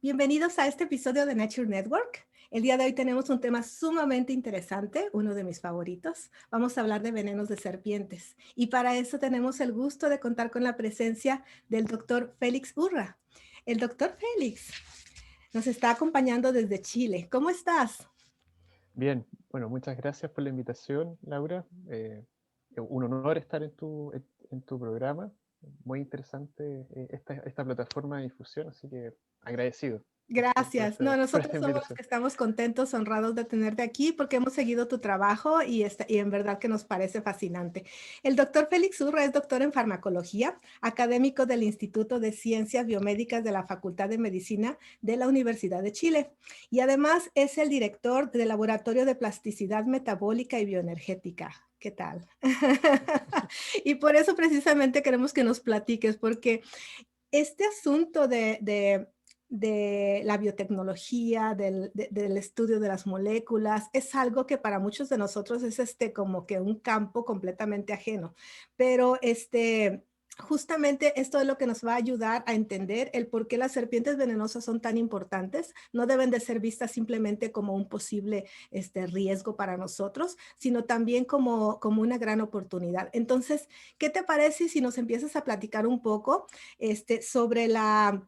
Bienvenidos a este episodio de Nature Network. El día de hoy tenemos un tema sumamente interesante, uno de mis favoritos. Vamos a hablar de venenos de serpientes. Y para eso tenemos el gusto de contar con la presencia del doctor Félix Urra. El doctor Félix nos está acompañando desde Chile. ¿Cómo estás? Bien, bueno, muchas gracias por la invitación, Laura. Un honor estar en tu programa. Muy interesante esta plataforma de difusión, así que agradecido Gracias. No, por nosotros esta somos los invitación. que estamos contentos, honrados de tenerte aquí porque hemos seguido tu trabajo y en verdad que nos parece fascinante. El doctor Félix Urra es doctor en farmacología, académico del Instituto de Ciencias Biomédicas de la Facultad de Medicina de la Universidad de Chile y además es el director del Laboratorio de Plasticidad Metabólica y Bioenergética. ¿Qué tal? Y por eso precisamente queremos que nos platiques, porque este asunto de la biotecnología, del estudio de las moléculas, es algo que para muchos de nosotros es como que un campo completamente ajeno. Pero justamente esto es lo que nos va a ayudar a entender el por qué las serpientes venenosas son tan importantes. No deben de ser vistas simplemente como un posible riesgo para nosotros, sino también como una gran oportunidad. Entonces, ¿qué te parece si nos empiezas a platicar un poco sobre la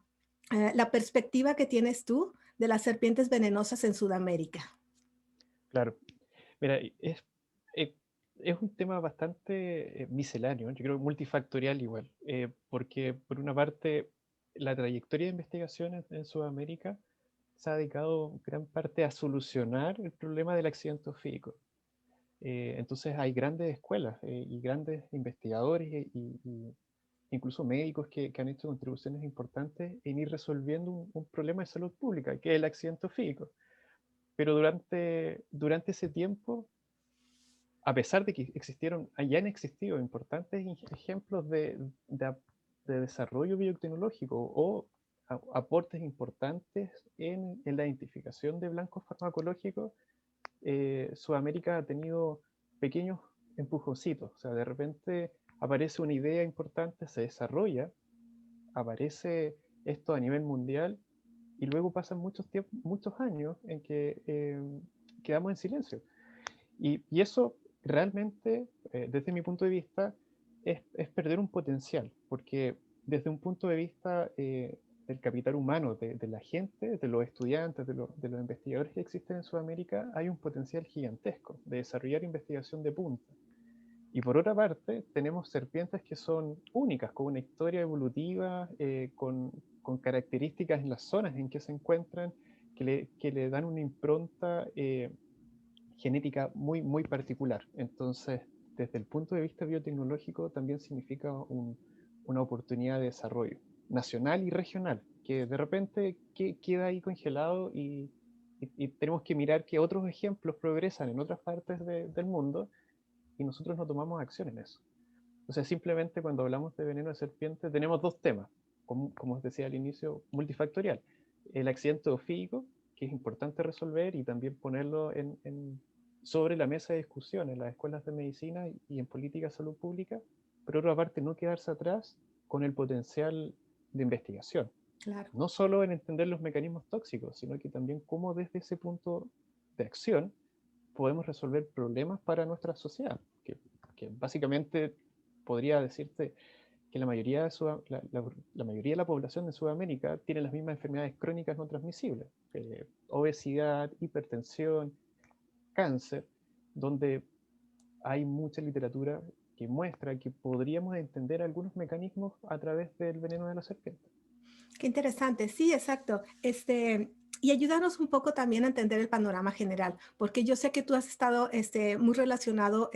perspectiva que tienes tú de las serpientes venenosas en Sudamérica? Claro, mira, eh, es un tema bastante misceláneo, yo creo multifactorial igual, porque por una parte la trayectoria de investigación en Sudamérica se ha dedicado gran parte a solucionar el problema del accidente ofídico. Entonces hay grandes escuelas y grandes investigadores y incluso médicos que han hecho contribuciones importantes en ir resolviendo un problema de salud pública, que es el accidente ofídico. Pero durante ese tiempo, a pesar de que hayan existido importantes ejemplos de desarrollo biotecnológico o aportes importantes en la identificación de blancos farmacológicos, Sudamérica ha tenido pequeños empujoncitos. O sea, de repente aparece una idea importante, se desarrolla, aparece esto a nivel mundial y luego pasan muchos años en que quedamos en silencio. Y eso realmente, desde mi punto de vista, es perder un potencial, porque desde un punto de vista del capital humano, de la gente, de los estudiantes, de los investigadores que existen en Sudamérica, hay un potencial gigantesco de desarrollar investigación de punta. Y por otra parte, tenemos serpientes que son únicas, con una historia evolutiva, con características en las zonas en que se encuentran, que le dan una impronta genética muy particular. Entonces, desde el punto de vista biotecnológico, también significa una oportunidad de desarrollo nacional y regional, que de repente queda ahí congelado y tenemos que mirar que otros ejemplos progresan en otras partes del mundo y nosotros no tomamos acción en eso. O sea, simplemente cuando hablamos de veneno de serpiente tenemos dos temas, como os decía al inicio, multifactorial. El accidente ofídico, que es importante resolver y también ponerlo sobre la mesa de discusión en las escuelas de medicina y en política de salud pública, pero por otra parte no quedarse atrás con el potencial de investigación. Claro. No solo en entender los mecanismos tóxicos, sino que también cómo desde ese punto de acción podemos resolver problemas para nuestra sociedad, que básicamente podría decirte que la mayoría de la población de Sudamérica tiene las mismas enfermedades crónicas no transmisibles, obesidad, hipertensión, cáncer, donde hay mucha literatura que muestra que podríamos entender algunos mecanismos a través del veneno de la serpiente. Qué interesante. Sí, exacto. Y ayúdanos un poco también a entender el panorama general, porque yo sé que tú has estado muy relacionado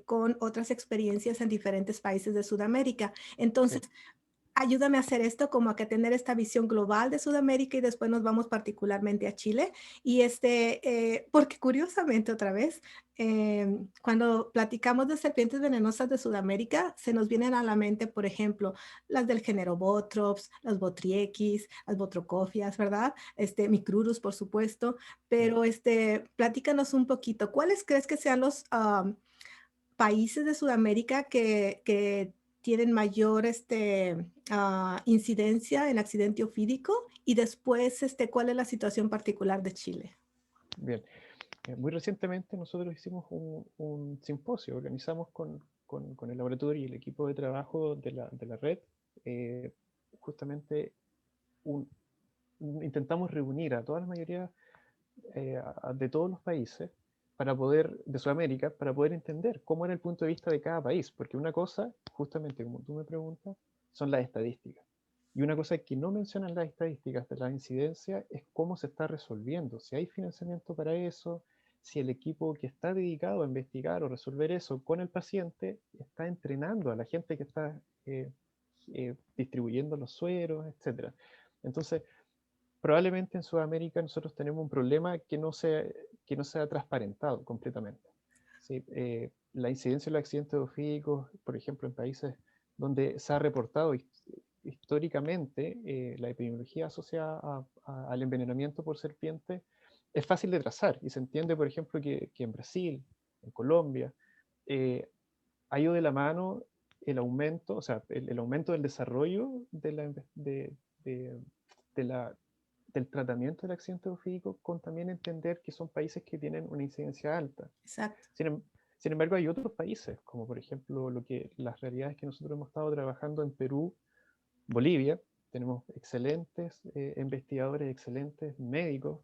con otras experiencias en diferentes países de Sudamérica. Entonces, Sí. ayúdame a hacer esto, como a que tener esta visión global de Sudamérica y después nos vamos particularmente a Chile. Y porque curiosamente otra vez, cuando platicamos de serpientes venenosas de Sudamérica, se nos vienen a la mente, por ejemplo, las del género Botrops, las Botriequis, las Botrocofias, ¿verdad? Micrurus, por supuesto. Sí. Pero platícanos un poquito, ¿cuáles crees que sean los países de Sudamérica que tienen mayor incidencia en accidente ofídico y después cuál es la situación particular de Chile. Bien. Muy recientemente nosotros hicimos un simposio, organizamos con el laboratorio y el equipo de trabajo de la red, eh, justamente intentamos reunir a toda la mayoría de todos los países de Sudamérica, para poder entender cómo era el punto de vista de cada país, porque una cosa, justamente como tú me preguntas, son las estadísticas. Y una cosa que no mencionan las estadísticas de la incidencia es cómo se está resolviendo, si hay financiamiento para eso, si el equipo que está dedicado a investigar o resolver eso con el paciente está entrenando a la gente que está distribuyendo los sueros, etc. Entonces, probablemente en Sudamérica nosotros tenemos un problema que no se ha transparentado completamente. ¿Sí? La incidencia de los accidentes ofídicos, por ejemplo, en países donde se ha reportado históricamente la epidemiología asociada al envenenamiento por serpiente, es fácil de trazar y se entiende, por ejemplo, que en Brasil, en Colombia, ha ido de la mano el aumento, o sea, el aumento del desarrollo de la, del tratamiento del accidente ofídico, con también entender que son países que tienen una incidencia alta. Exacto. Sin embargo, hay otros países, como por ejemplo las realidades que nosotros hemos estado trabajando en Perú, Bolivia. Tenemos excelentes investigadores, excelentes médicos,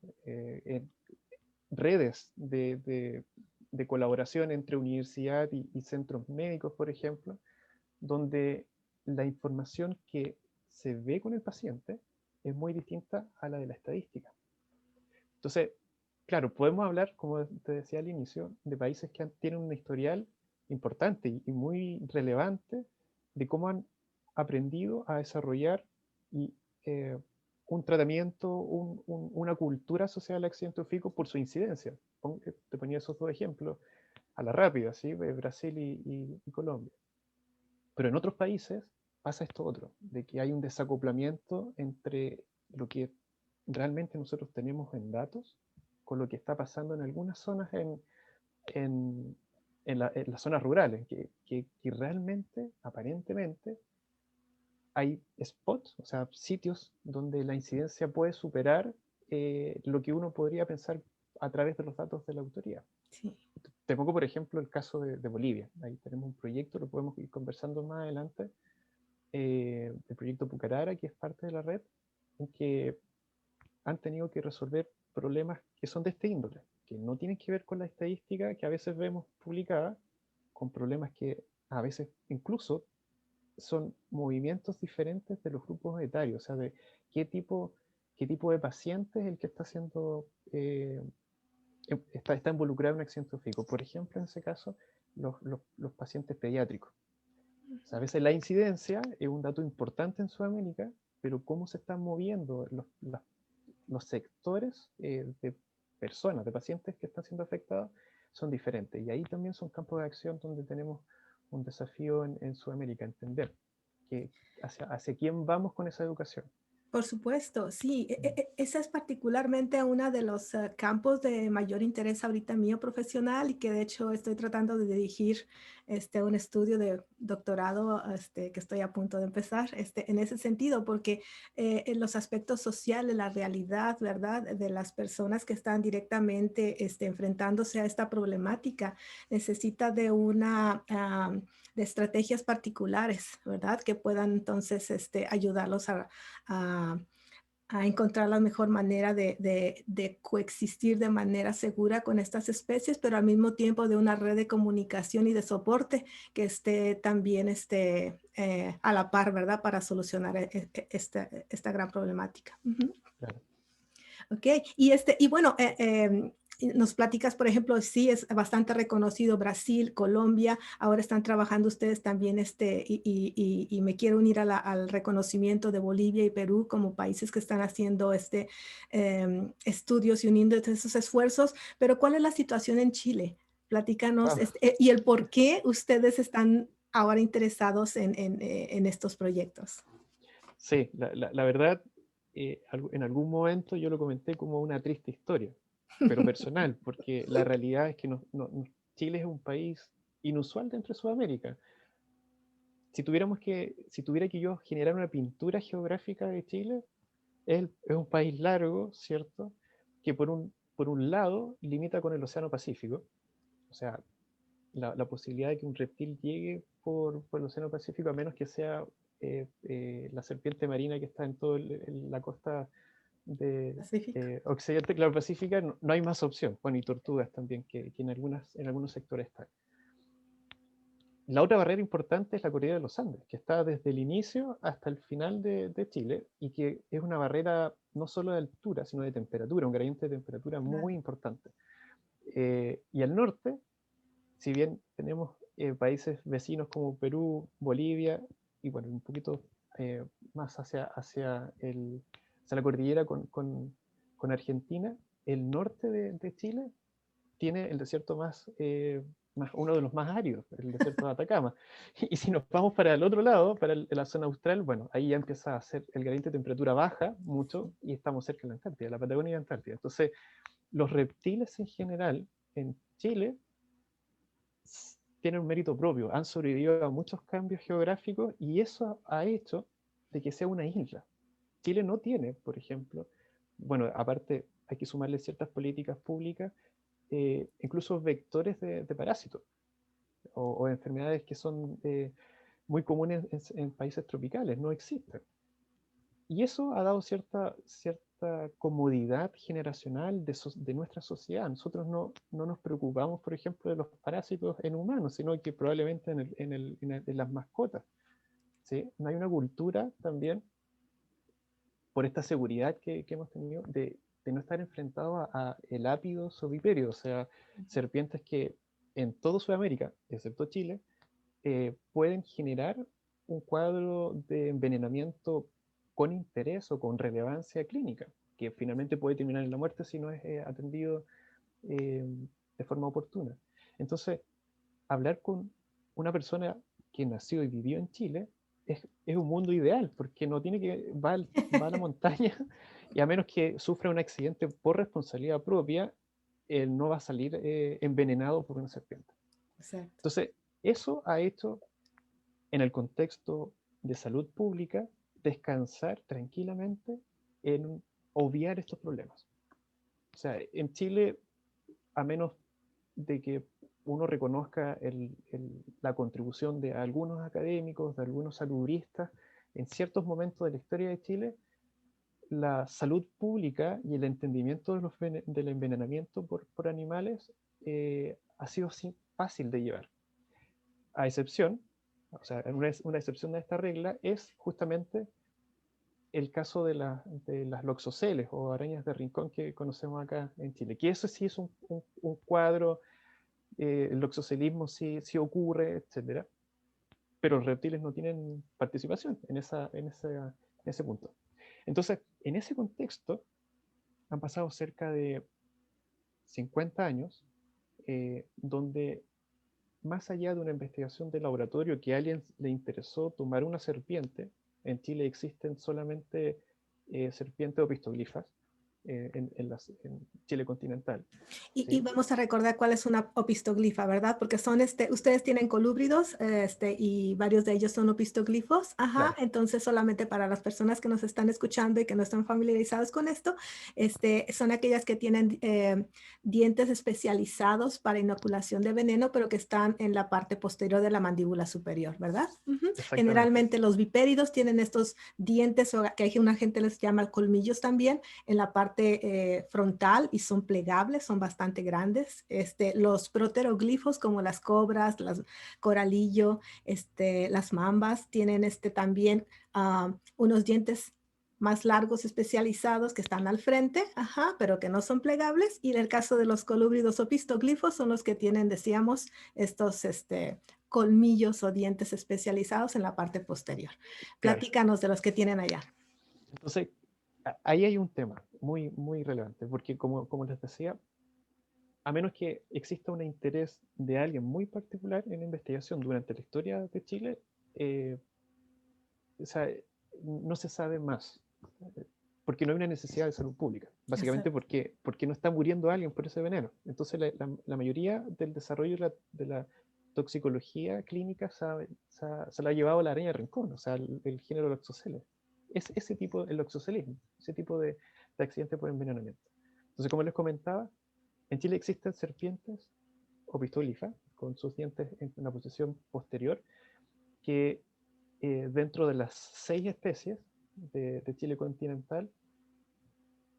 redes de colaboración entre universidad y centros médicos, por ejemplo, donde la información que se ve con el paciente es muy distinta a la de la estadística. Entonces, claro, podemos hablar, como te decía al inicio, de países que tienen un historial importante y muy relevante de cómo han aprendido a desarrollar y, eh, un tratamiento, una cultura asociada al accidente ofídico por su incidencia. Te ponía esos dos ejemplos a la rápida, ¿sí? Brasil y Colombia. Pero en otros países pasa esto otro, de que hay un desacoplamiento entre lo que realmente nosotros tenemos en datos con lo que está pasando en algunas zonas en, en las zonas rurales, que realmente, aparentemente, hay spots, o sea, sitios donde la incidencia puede superar lo que uno podría pensar a través de los datos de la autoría. Sí. Te pongo, por ejemplo, el caso de Bolivia. Ahí tenemos un proyecto, lo podemos ir conversando más adelante, el proyecto Pucarara, que es parte de la red, en que han tenido que resolver problemas que son de este índole, que no tienen que ver con la estadística que a veces vemos publicada, con problemas que a veces incluso son movimientos diferentes de los grupos etarios, o sea, de qué tipo, qué tipo de paciente es el que está haciendo, está involucrado en un accidente ofídico. Por ejemplo, en ese caso, los pacientes pediátricos. O sea, a veces la incidencia es un dato importante en Sudamérica, pero cómo se están moviendo los sectores de personas, de pacientes que están siendo afectados, son diferentes. Y ahí también son campos de acción donde tenemos un desafío en Sudamérica, entender que hacia quién vamos con esa educación. Por supuesto, sí. Esa es particularmente uno de los campos de mayor interés ahorita mío profesional y que de hecho estoy tratando de dirigir un estudio de doctorado que estoy a punto de empezar en ese sentido, porque en los aspectos sociales, la realidad, ¿verdad?, de las personas que están directamente enfrentándose a esta problemática necesita de una... de estrategias particulares, ¿verdad? Que puedan entonces ayudarlos a, a encontrar la mejor manera de coexistir de manera segura con estas especies, pero al mismo tiempo de una red de comunicación y de soporte que esté también a la par, ¿verdad? Para solucionar esta gran problemática. Uh-huh. Claro. Ok, y bueno, nos platicas, por ejemplo, sí, es bastante reconocido Brasil, Colombia, ahora están trabajando ustedes también, y me quiero unir al reconocimiento de Bolivia y Perú como países que están haciendo estudios y uniendo esos esfuerzos, pero ¿cuál es la situación en Chile? Platícanos, Wow. y el por qué ustedes están ahora interesados en estos proyectos. Sí, la verdad, en algún momento yo lo comenté como una triste historia, pero personal, porque la realidad es que Chile es un país inusual dentro de Sudamérica. si tuviera que yo generar una pintura geográfica de Chile, es un país largo, ¿cierto? Que por un lado limita con el Océano Pacífico, o sea, la posibilidad de que un reptil llegue por el Océano Pacífico, a menos que sea la serpiente marina que está en toda la costa de Pacífico. occidente, claro, pacífica, no, no hay más opción. Bueno, y tortugas también, que en algunos sectores están. La otra barrera importante es la cordillera de los Andes, que está desde el inicio hasta el final de Chile y que es una barrera no solo de altura, sino de temperatura, un gradiente de temperatura Claro. muy importante. Y al norte, si bien tenemos países vecinos como Perú, Bolivia, y bueno, un poquito más hacia la cordillera con Argentina, el norte de Chile tiene el desierto uno de los más áridos, el desierto de Atacama. Y si nos vamos para el otro lado, para la zona austral, bueno, ahí ya empieza a ser el gradiente de temperatura baja mucho y estamos cerca de la Antártida, la Patagonia y la Antártida. Entonces, los reptiles en general en Chile tienen un mérito propio, han sobrevivido a muchos cambios geográficos y eso ha hecho de que sea una isla. Chile no tiene, por ejemplo, bueno, aparte hay que sumarle ciertas políticas públicas, incluso vectores de parásitos o enfermedades que son muy comunes en países tropicales, no existen. Y eso ha dado cierta comodidad generacional de nuestra sociedad. Nosotros no nos preocupamos, por ejemplo, de los parásitos en humanos, sino que probablemente en las mascotas. ¿Sí? No hay una cultura también, por esta seguridad que hemos tenido, de no estar enfrentados a elápidos o viperios, o sea, serpientes que en toda Sudamérica, excepto Chile, pueden generar un cuadro de envenenamiento con interés o con relevancia clínica, que finalmente puede terminar en la muerte si no es atendido eh, de forma oportuna. Entonces, hablar con una persona que nació y vivió en Chile es un mundo ideal, porque no tiene va a la montaña y a menos que sufra un accidente por responsabilidad propia, él no va a salir envenenado por una serpiente. Exacto. Entonces, eso ha hecho en el contexto de salud pública, descansar tranquilamente en obviar estos problemas. O sea, en Chile, a menos de que uno reconozca la contribución de algunos académicos, de algunos saludistas, en ciertos momentos de la historia de Chile, la salud pública y el entendimiento del envenenamiento por animales ha sido fácil de llevar. A excepción, o sea, una excepción de esta regla es justamente el caso de las loxoceles o arañas de rincón que conocemos acá en Chile, que eso sí es un cuadro, el loxocelismo sí ocurre, etcétera, pero los reptiles no tienen participación en ese punto. Entonces, en ese contexto, han pasado cerca de 50 años donde más allá de una investigación de laboratorio que a alguien le interesó tomar una serpiente, en Chile existen solamente serpientes opistoglifas en Chile continental. Y ¿Sí? vamos a recordar cuál es una opistoglifa, ¿verdad? Porque son, ustedes tienen colúbridos, y varios de ellos son opistoglifos. Ajá, Claro, entonces solamente para las personas que nos están escuchando y que no están familiarizados con esto, son aquellas que tienen dientes especializados para inoculación de veneno, pero que están en la parte posterior de la mandíbula superior, ¿verdad? Ujú. exactamente. Generalmente los vipéridos tienen estos dientes, o que hay una gente les llama colmillos también, en la parte frontal y son plegables, son bastante grandes. Los proteroglifos como las cobras, las coralillo, las mambas tienen también unos dientes más largos especializados que están al frente, ajá, pero que no son plegables. Y en el caso de los colúbridos o pistoglifos son los que tienen, decíamos, estos colmillos o dientes especializados en la parte posterior. Claro. Platícanos de los que tienen allá. Entonces, ahí hay un tema muy relevante, porque como les decía, a menos que exista un interés de alguien muy particular en la investigación durante la historia de Chile, eh, o sea, no se sabe más, porque no hay una necesidad de salud pública, básicamente Exacto. porque no está muriendo alguien por ese veneno. Entonces la mayoría del desarrollo de la toxicología clínica se la ha llevado la araña de rincón, o sea, el género Loxosceles. Es ese tipo, el loxocelismo, ese tipo de accidente por envenenamiento. Entonces, como les comentaba, en Chile existen serpientes opistolifas con sus dientes en una posición posterior que dentro de las 6 especies de Chile continental,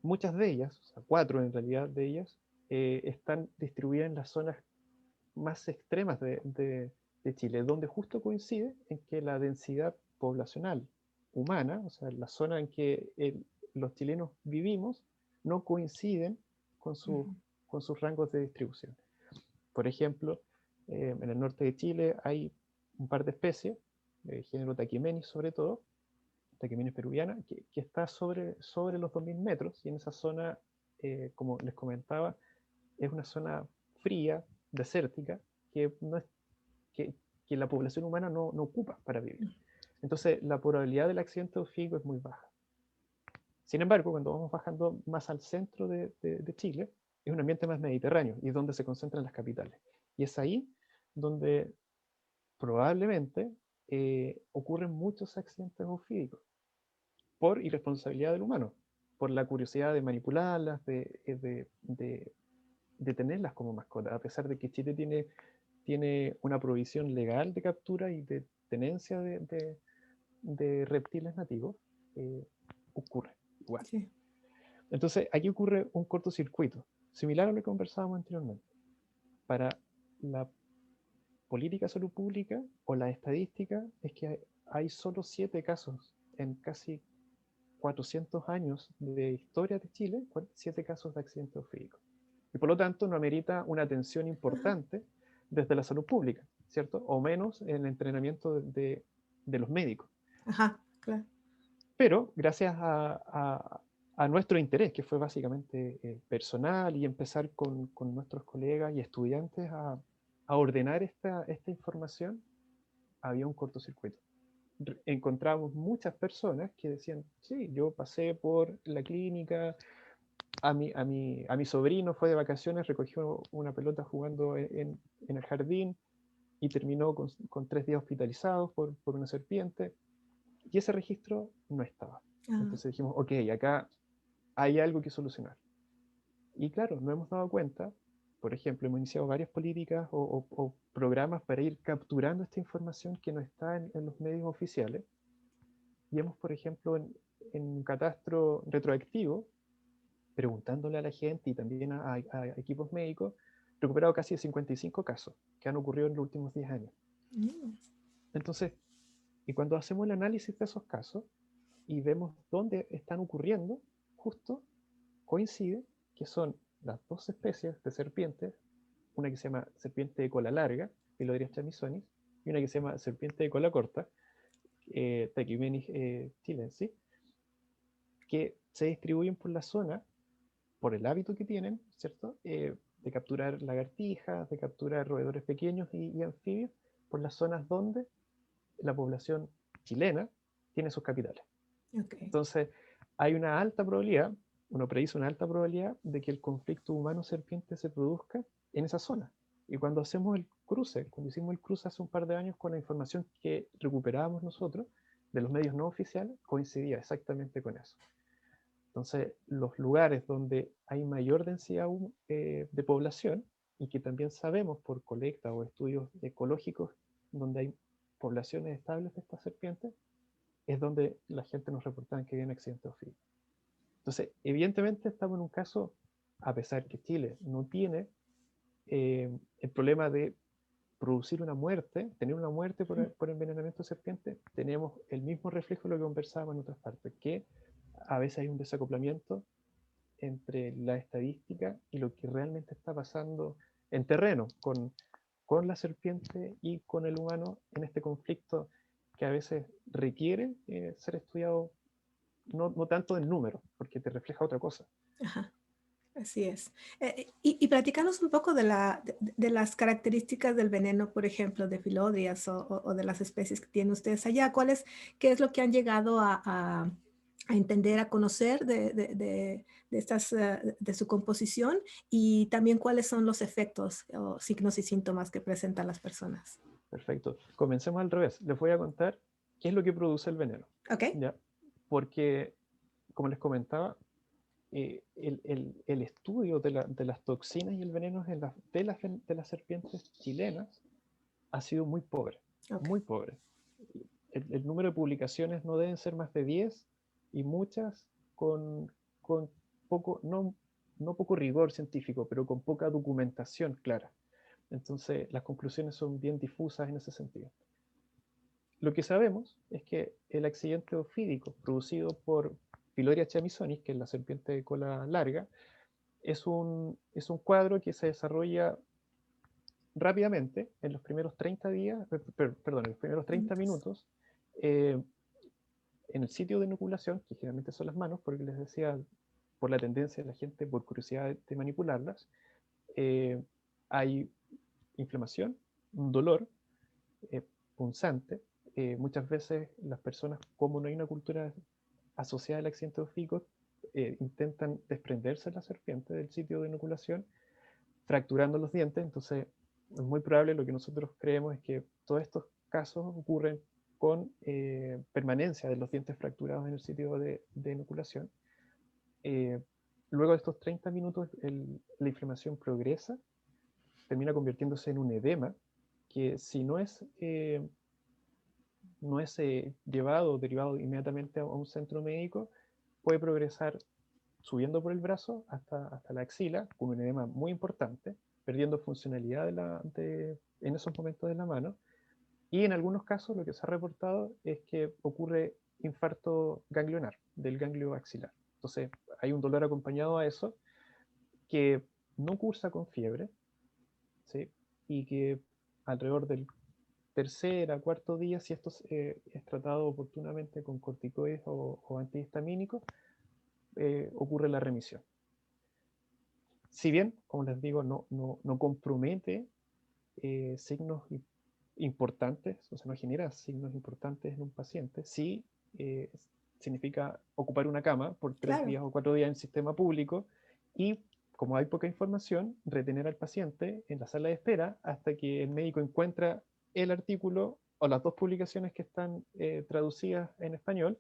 muchas de ellas, o sea, 4 en realidad de ellas, están distribuidas en las zonas más extremas de Chile, donde justo coincide en que la densidad poblacional humana, o sea, la zona en que los chilenos vivimos, no coinciden con, con sus rangos de distribución. Por ejemplo, en el norte de Chile hay un par de especies, género Taquimenis sobre todo, Taquimenis peruviana, que está sobre los 2000 metros, y en esa zona, como les comentaba, es una zona fría, desértica, que, no es, que la población humana no ocupa para vivir. Entonces, la probabilidad del accidente ofídico es muy baja. Sin embargo, cuando vamos bajando más al centro de Chile, es un ambiente más mediterráneo y es donde se concentran las capitales. Y es ahí donde probablemente ocurren muchos accidentes ofídicos por irresponsabilidad del humano, por la curiosidad de manipularlas, de tenerlas como mascotas, a pesar de que Chile tiene una provisión legal de captura y de tenencia de reptiles nativos, ocurre igual. Sí. Entonces, aquí ocurre un cortocircuito, similar a lo que conversábamos anteriormente. Para la política de salud pública o la estadística es que hay solo 7 casos en casi 400 años de historia de Chile, 7 casos de accidente ofídico. Y por lo tanto no amerita una atención importante desde la salud pública, ¿cierto? O menos en el entrenamiento de los médicos. Ajá, claro. Pero gracias a nuestro interés, que fue básicamente personal, y empezar con nuestros colegas y estudiantes a ordenar esta información, había un cortocircuito. Encontramos muchas personas que decían, sí, yo pasé por la clínica, a mi sobrino fue de vacaciones, recogió una pelota jugando en el jardín y terminó con 3 días hospitalizados por una serpiente, y ese registro no estaba. Entonces dijimos, ok, acá hay algo que solucionar. Y claro, nos hemos dado cuenta, por ejemplo, hemos iniciado varias políticas o programas para ir capturando esta información que no está en los medios oficiales. Y hemos, por ejemplo, en un catastro retroactivo, preguntándole a la gente y también a equipos médicos, recuperado casi 55 casos que han ocurrido en los últimos 10 años. Entonces, y cuando hacemos el análisis de esos casos y vemos dónde están ocurriendo, justo coincide que son las 2 especies de serpientes, una que se llama serpiente de cola larga, Philodrias chamisonis, y una que se llama serpiente de cola corta, Taquimenis chilensis, que se distribuyen por la zona, por el hábito que tienen, ¿cierto? De capturar lagartijas, de capturar roedores pequeños y anfibios, por las zonas donde la población chilena tiene sus capitales. Okay. Entonces, hay una alta probabilidad, uno predice una alta probabilidad de que el conflicto humano-serpiente se produzca en esa zona. Y cuando hacemos el cruce, cuando hicimos el cruce hace un par de años con la información que recuperábamos nosotros de los medios no oficiales, coincidía exactamente con eso. Entonces, los lugares donde hay mayor densidad de población, y que también sabemos por colecta o estudios ecológicos, donde hay poblaciones estables de estas serpientes, es donde la gente nos reportaba que había un accidente ofídico. Entonces, evidentemente estamos en un caso, a pesar que Chile no tiene el problema de producir una muerte, tener una muerte por envenenamiento de serpiente, tenemos el mismo reflejo de lo que conversábamos en otras partes, que a veces hay un desacoplamiento entre la estadística y lo que realmente está pasando en terreno con la serpiente y con el humano en este conflicto que a veces requiere ser estudiado no tanto en números, porque te refleja otra cosa. Ajá. Así es. Y platícanos un poco de las características del veneno, por ejemplo, de Philodrias o de las especies que tienen ustedes allá. ¿Qué es lo que han llegado a a entender, a conocer de su composición y también cuáles son los efectos o signos y síntomas que presentan las personas. Perfecto. Comencemos al revés. Les voy a contar qué es lo que produce el veneno. ¿Ok? ¿Ya? Porque, como les comentaba, el estudio de las toxinas y el veneno de las serpientes chilenas ha sido muy pobre, Ok. muy pobre. El número de publicaciones no deben ser más de 10 y muchas con poco, no poco rigor científico, pero con poca documentación clara. Entonces, las conclusiones son bien difusas en ese sentido. Lo que sabemos es que el accidente ofídico producido por Piloria chamisonis, que es la serpiente de cola larga, es un cuadro que se desarrolla rápidamente en los primeros 30 días, perdón, en los primeros 30 Minutos. minutos, en el sitio de inoculación, que generalmente son las manos, porque les decía, por la tendencia de la gente, por curiosidad de manipularlas, hay inflamación, un dolor eh, punzante. Muchas veces las personas, como no hay una cultura asociada al accidente ofídico, intentan desprenderse de la serpiente del sitio de inoculación, fracturando los dientes. Entonces, es muy probable, lo que nosotros creemos es que todos estos casos ocurren con permanencia de los dientes fracturados en el sitio de inoculación. Eh, Luego de estos 30 minutos, la inflamación progresa, termina convirtiéndose en un edema que si no es llevado o derivado inmediatamente a un centro médico, puede progresar subiendo por el brazo hasta la axila, con un edema muy importante, perdiendo funcionalidad en esos momentos de la mano. Y en algunos casos lo que se ha reportado es que ocurre infarto ganglionar del ganglio axilar. Entonces hay un dolor acompañado a eso que no cursa con fiebre, ¿sí? Y que alrededor del tercera, cuarto día, si esto es tratado oportunamente con corticoides o antihistamínicos, ocurre la remisión. Si bien, como les digo, no compromete signos importantes, o sea, no genera signos importantes en un paciente, sí eh, significa ocupar una cama por 3 días Claro. o 4 días en el sistema público y, como hay poca información, retener al paciente en la sala de espera hasta que el médico encuentra el artículo o las dos publicaciones que están traducidas en español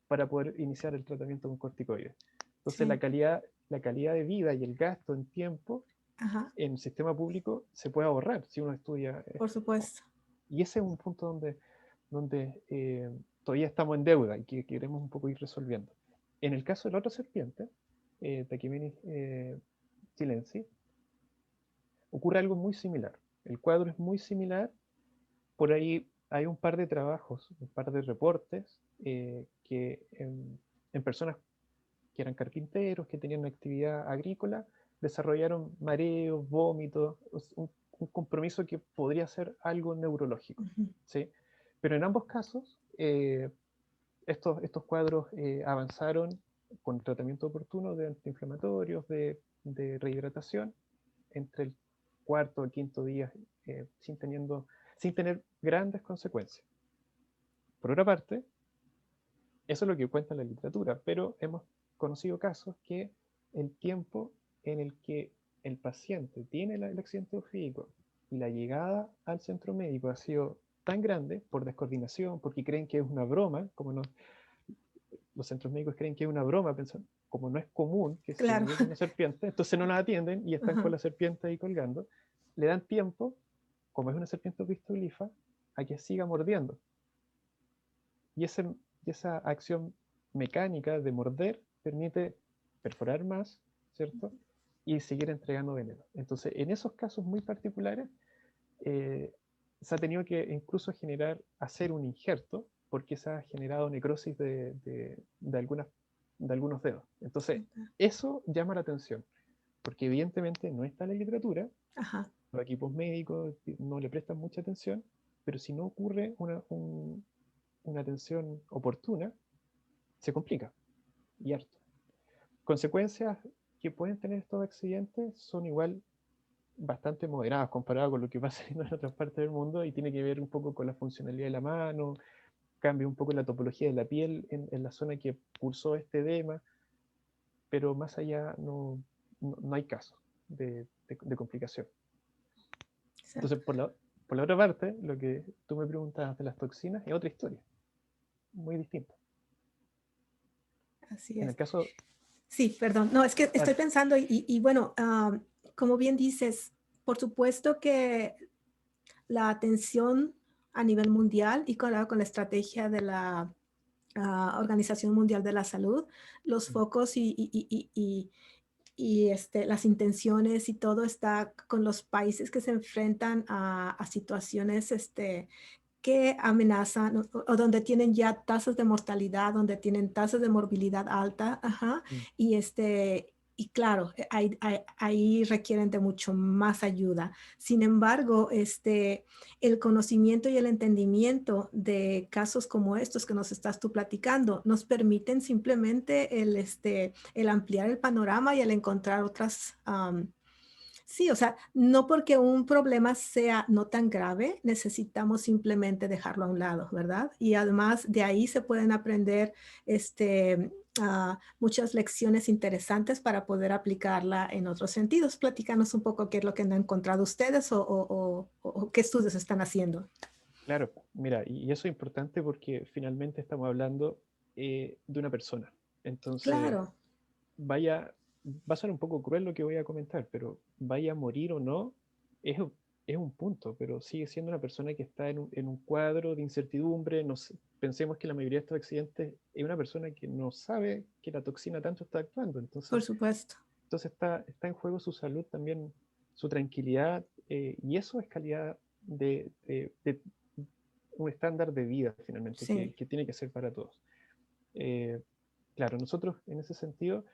para poder iniciar el tratamiento con corticoides. Entonces, Sí. la calidad de vida y el gasto en tiempo Ajá. en el sistema público se puede ahorrar si uno estudia Por esto. supuesto. Y ese es un punto donde todavía estamos en deuda y que queremos un poco ir resolviendo. En el caso de la otra serpiente, Tachymenes chilensis, ocurre algo muy similar. El cuadro es muy similar. Por ahí hay un par de trabajos, un par de reportes que en personas que eran carpinteros, que tenían una actividad agrícola, desarrollaron mareos, vómitos, un compromiso que podría ser algo neurológico. Ujú. ¿Sí? Pero en ambos casos, estos cuadros avanzaron con tratamiento oportuno de antiinflamatorios, de rehidratación, entre el cuarto o quinto día, sin tener grandes consecuencias. Por otra parte, eso es lo que cuenta la literatura, pero hemos conocido casos que el tiempo en el que el paciente tiene el accidente ofídico y la llegada al centro médico ha sido tan grande por descoordinación, porque creen que es una broma, los centros médicos creen que es una broma, como no es común que se Claro. le llegue una serpiente, entonces no la atienden y están con Ajá. la serpiente ahí colgando, le dan tiempo, como es una serpiente opistholifa, a que siga mordiendo. Y, ese, y esa acción mecánica de morder permite perforar más, ¿cierto? Y seguir entregando veneno. Entonces, en esos casos muy particulares, eh, se ha tenido que incluso hacer un injerto porque se ha generado necrosis de algunos dedos. Entonces, eso llama la atención, porque evidentemente no está en la literatura, Ajá. los equipos médicos no le prestan mucha atención, pero si no ocurre una atención oportuna, se complica y harto. Consecuencias que pueden tener estos accidentes son igual bastante moderadas comparado con lo que pasa en otras partes del mundo y tiene que ver un poco con la funcionalidad de la mano, cambia un poco la topología de la piel en la zona que cursó este edema, pero más allá no hay caso de complicación. Entonces, Exacto. por la otra parte, lo que tú me preguntabas de las toxinas es otra historia, muy distinta. Así En el es. caso... Sí, perdón. No, es que estoy Dale. pensando y bueno, como bien dices, por supuesto que la atención a nivel mundial y con la estrategia de la Organización Mundial de la Salud, los focos las intenciones y todo está con los países que se enfrentan a situaciones que amenazan o donde tienen ya tasas de mortalidad, donde tienen tasas de morbilidad alta, ajá, Mm. y claro, ahí requieren de mucho más ayuda. Sin embargo, el conocimiento y el entendimiento de casos como estos que nos estás tú platicando nos permiten simplemente el ampliar el panorama y el encontrar otras, sí, o sea, no porque un problema sea no tan grave, necesitamos simplemente dejarlo a un lado, ¿verdad? Y además de ahí se pueden aprender muchas lecciones interesantes para poder aplicarla en otros sentidos. Platícanos un poco qué es lo que han encontrado ustedes o qué estudios están haciendo. Claro, mira, y eso es importante porque finalmente estamos hablando de una persona. Entonces, Claro, vaya, va a ser un poco cruel lo que voy a comentar, pero vaya a morir o no, es, un- es un punto, pero sigue siendo una persona que está en un cuadro de incertidumbre. No sé, pensemos que la mayoría de estos accidentes es una persona que no sabe que la toxina tanto está actuando. por Entonces, supuesto. está en juego su salud también, su tranquilidad, y eso es calidad de un estándar de vida finalmente Sí, que tiene que ser para todos. Eh, claro, nosotros en ese sentido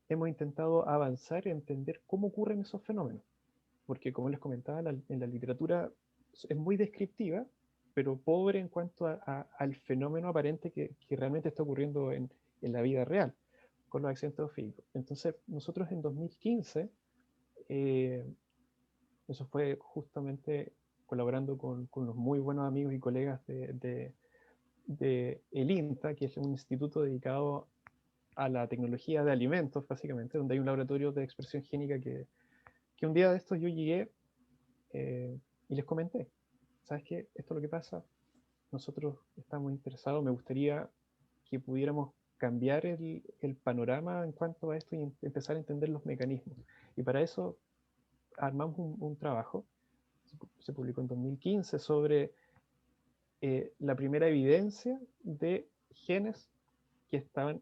hemos intentado avanzar en entender cómo ocurren esos fenómenos, porque como les comentaba, en la literatura es muy descriptiva, pero pobre en cuanto al fenómeno aparente que realmente está ocurriendo en la vida real con los accidentes autofílicos. Entonces, nosotros en 2015, eh, eso fue justamente colaborando con los muy buenos amigos y colegas de el INTA, que es un instituto dedicado a la tecnología de alimentos, básicamente, donde hay un laboratorio de expresión génica que un día de estos yo llegué y les comenté, ¿sabes qué? Esto es lo que pasa, nosotros estamos interesados, me gustaría que pudiéramos cambiar el panorama en cuanto a esto y empezar a entender los mecanismos. Y para eso armamos un trabajo, se publicó en 2015, sobre la primera evidencia de genes que estaban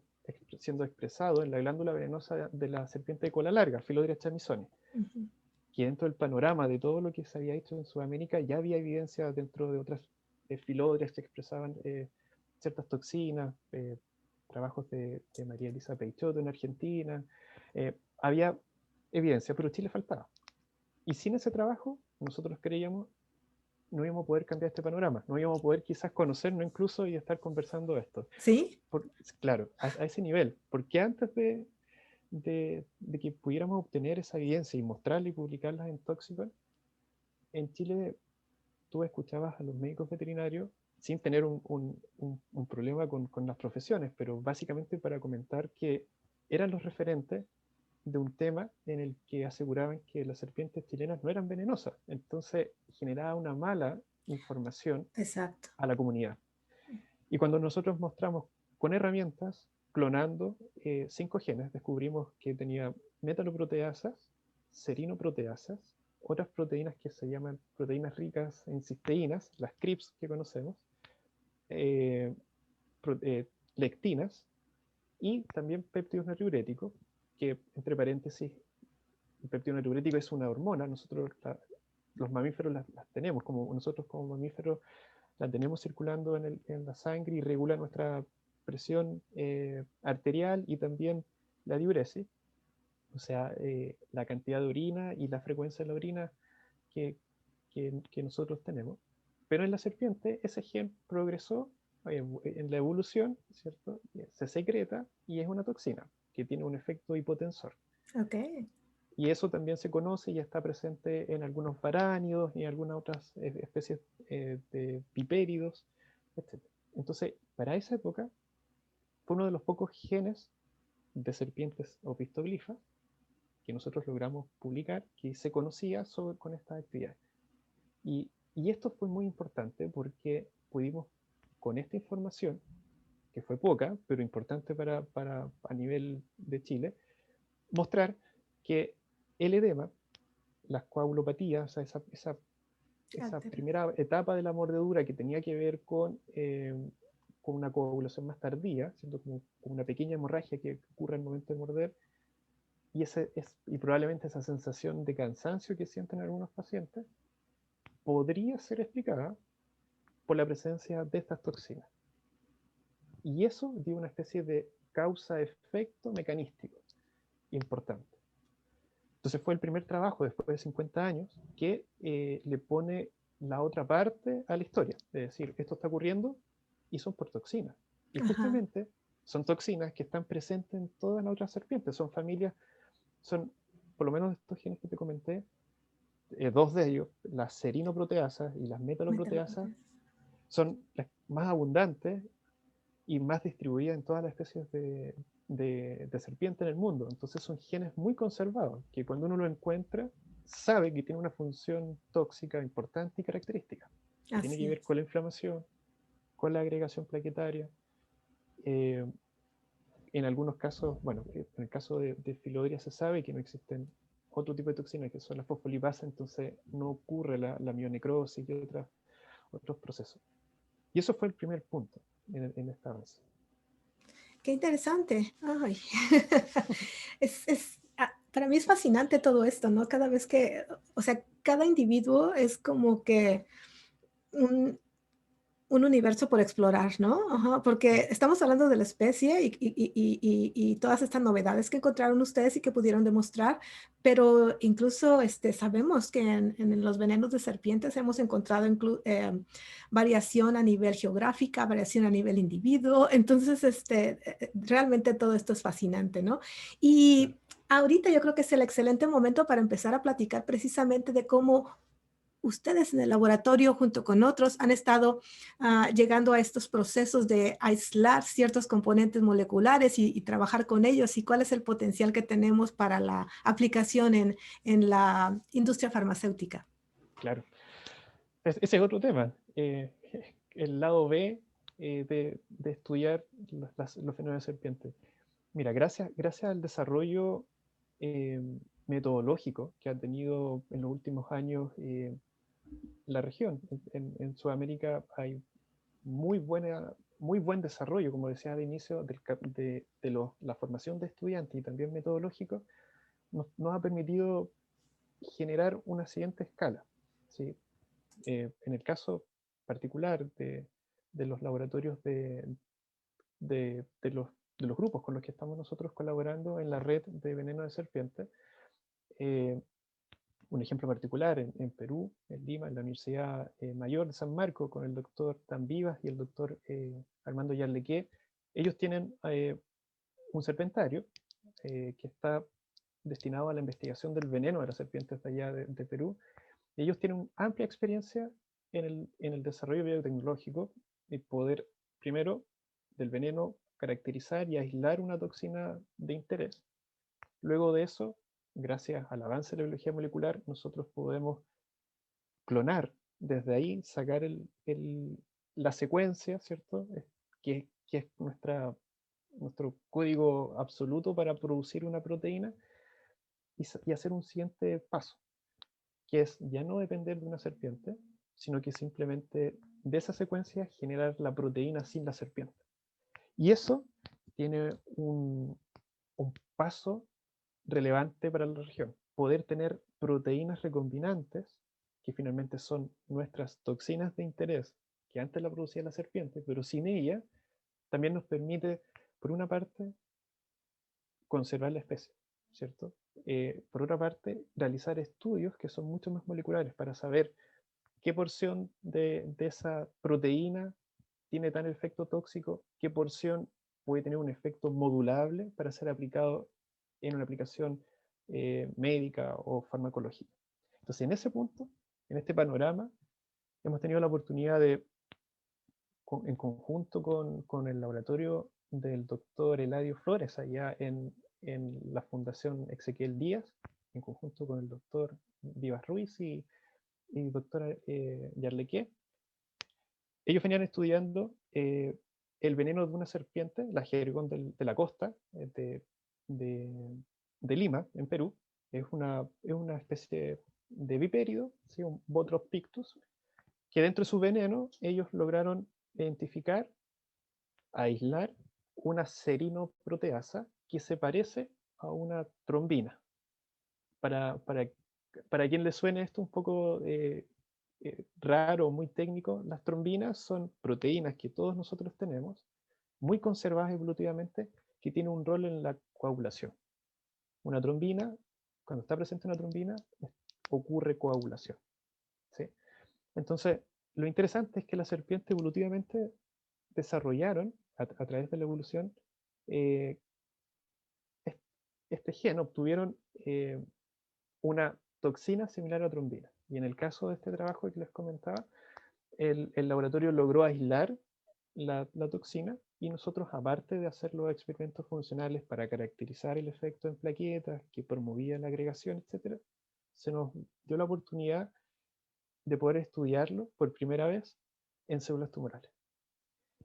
siendo expresados en la glándula venenosa de la serpiente de cola larga, Phyllodeira chamizoni, ujú, que dentro del panorama de todo lo que se había hecho en Sudamérica ya había evidencia dentro de otras filodrias que expresaban ciertas toxinas, trabajos de María Elisa Peixoto en Argentina, había evidencia, pero Chile faltaba. Y sin ese trabajo, nosotros creíamos no íbamos a poder cambiar este panorama, no íbamos a poder quizás conocernos incluso y estar conversando esto. sí, Por, claro, a ese nivel, porque antes de que pudiéramos obtener esa evidencia y mostrarla y publicarla en Toxicon, en Chile tú escuchabas a los médicos veterinarios sin tener un problema con las profesiones, pero básicamente para comentar que eran los referentes de un tema en el que aseguraban que las serpientes chilenas no eran venenosas. Entonces generaba una mala información exacto. a la comunidad. Y cuando nosotros mostramos con herramientas, clonando 5 genes, descubrimos que tenía metaloproteasas, serinoproteasas, otras proteínas que se llaman proteínas ricas en cisteínas, las CRIPS que conocemos, eh, lectinas y también péptidos natriuréticos, que entre paréntesis, el péptido natriurético es una hormona, nosotros los mamíferos las tenemos, como nosotros como mamíferos la tenemos circulando en la sangre y regula nuestra presión arterial y también la diuresis, o sea, la cantidad de orina y la frecuencia de la orina que, que nosotros tenemos. Pero en la serpiente ese gen progresó en la evolución, ¿cierto? Se secreta y es una toxina que tiene un efecto hipotensor. Ok. Y eso también se conoce y está presente en algunos varánidos y en algunas otras especies de vipéridos, etc. Entonces, para esa época, fue uno de los pocos genes de serpientes opistoglifas que nosotros logramos publicar, que se conocía con estas actividades. Y esto fue muy importante porque pudimos, con esta información, que fue poca, pero importante a nivel de Chile, mostrar que el edema, las coagulopatías, o sea, esa primera etapa de la mordedura que tenía que ver con una coagulación más tardía, siendo como una pequeña hemorragia que ocurre al momento de morder, y probablemente esa sensación de cansancio que sienten algunos pacientes, podría ser explicada por la presencia de estas toxinas. Y eso dio una especie de causa-efecto mecanístico importante. Entonces fue el primer trabajo después de 50 años que le pone la otra parte a la historia. Es decir, esto está ocurriendo y son por toxinas. Y Ajá. justamente son toxinas que están presentes en todas las otras serpientes. Son familias, son, por lo menos estos genes que te comenté, dos de ellos, las serinoproteasas y las metaloproteasas, son las más abundantes y más distribuidas en todas las especies de serpiente en el mundo. Entonces son genes muy conservados, que cuando uno lo encuentra, sabe que tiene una función tóxica importante y característica, que tiene que Así ver es. con la inflamación, con la agregación plaquetaria. Eh, en algunos casos, bueno, en el caso de Filodria se sabe que no existen otro tipo de toxinas que son las fosfolipasas, entonces no ocurre la mionecrosis y otros procesos. Y eso fue el primer punto en esta avance. Qué interesante. Ay. Para mí es fascinante todo esto, ¿no? Cada vez que, o sea, cada individuo es como que un, un universo por explorar, ¿no? Ajá, porque estamos hablando de la especie y todas estas novedades que encontraron ustedes y que pudieron demostrar, pero incluso sabemos que en los venenos de serpientes hemos encontrado variación a nivel geográfica, variación a nivel individuo, entonces realmente todo esto es fascinante, ¿no? Claro. Y ahorita yo creo que es el excelente momento para empezar a platicar precisamente de cómo ustedes en el laboratorio junto con otros han estado llegando a estos procesos de aislar ciertos componentes moleculares y trabajar con ellos y cuál es el potencial que tenemos para la aplicación en la industria farmacéutica. Claro. Ese es otro tema. El lado B de estudiar los fenómenos de serpiente. Mira, gracias al desarrollo eh, metodológico que ha tenido en los últimos años la región. En Sudamérica hay muy buen desarrollo, como decía al inicio, la formación de estudiantes y también metodológico, nos ha permitido generar una siguiente escala. ¿Sí? En el caso particular de los laboratorios de de los grupos con los que estamos nosotros colaborando en la red de veneno de serpiente, eh, un ejemplo particular en Perú, en Lima, en la Universidad Mayor de San Marcos, con el doctor Dan Vivas y el doctor Armando Yarlequé, ellos tienen un serpentario que está destinado a la investigación del veneno de las serpientes de allá de Perú. Y ellos tienen amplia experiencia en el desarrollo biotecnológico y poder, primero, del veneno, caracterizar y aislar una toxina de interés. Luego de eso, gracias al avance de la biología molecular, nosotros podemos clonar desde ahí, sacar la secuencia, ¿cierto? Que es nuestro código absoluto para producir una proteína y hacer un siguiente paso, que es ya no depender de una serpiente, sino que simplemente de esa secuencia generar la proteína sin la serpiente. Y eso tiene un paso relevante para la región. Poder tener proteínas recombinantes, que finalmente son nuestras toxinas de interés, que antes la producía la serpiente, pero sin ella, también nos permite, por una parte, conservar la especie, ¿cierto? Por otra parte, realizar estudios que son mucho más moleculares para saber qué porción de esa proteína tiene tal efecto tóxico, qué porción puede tener un efecto modulable para ser aplicado en una aplicación médica o farmacológica. Entonces, en ese punto, en este panorama, hemos tenido la oportunidad de en conjunto con el laboratorio del doctor Eladio Flores, allá en la Fundación Ezequiel Díaz, en conjunto con el doctor Vivas Ruiz y doctora Yarlequé. Ellos venían estudiando el veneno de una serpiente, la jergón de la costa de, de Lima, en Perú. Es una especie de vipérido, ¿sí? Un Botrop pictus, que dentro de su veneno ellos lograron identificar, aislar una serinoproteasa que se parece a una trombina. Para, para, para quien le suene esto un poco raro o muy técnico, las trombinas son proteínas que todos nosotros tenemos, muy conservadas evolutivamente, que tienen un rol en la coagulación. Una trombina, cuando está presente una trombina, ocurre coagulación, ¿sí? Entonces, lo interesante es que las serpientes evolutivamente desarrollaron, a través de la evolución, eh, este gen, obtuvieron una toxina similar a trombina. Y en el caso de este trabajo que les comentaba, el laboratorio logró aislar la toxina y nosotros, aparte de hacer los experimentos funcionales para caracterizar el efecto en plaquetas que promovía la agregación, etc., se nos dio la oportunidad de poder estudiarlo por primera vez en células tumorales.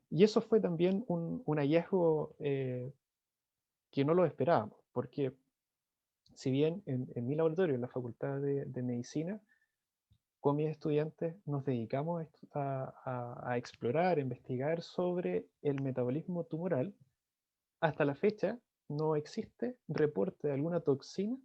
Y eso fue también un hallazgo que no lo esperábamos, porque si bien en mi laboratorio, en la Facultad de Medicina, con mis estudiantes nos dedicamos a explorar, a investigar sobre el metabolismo tumoral, hasta la fecha no existe reporte de alguna toxina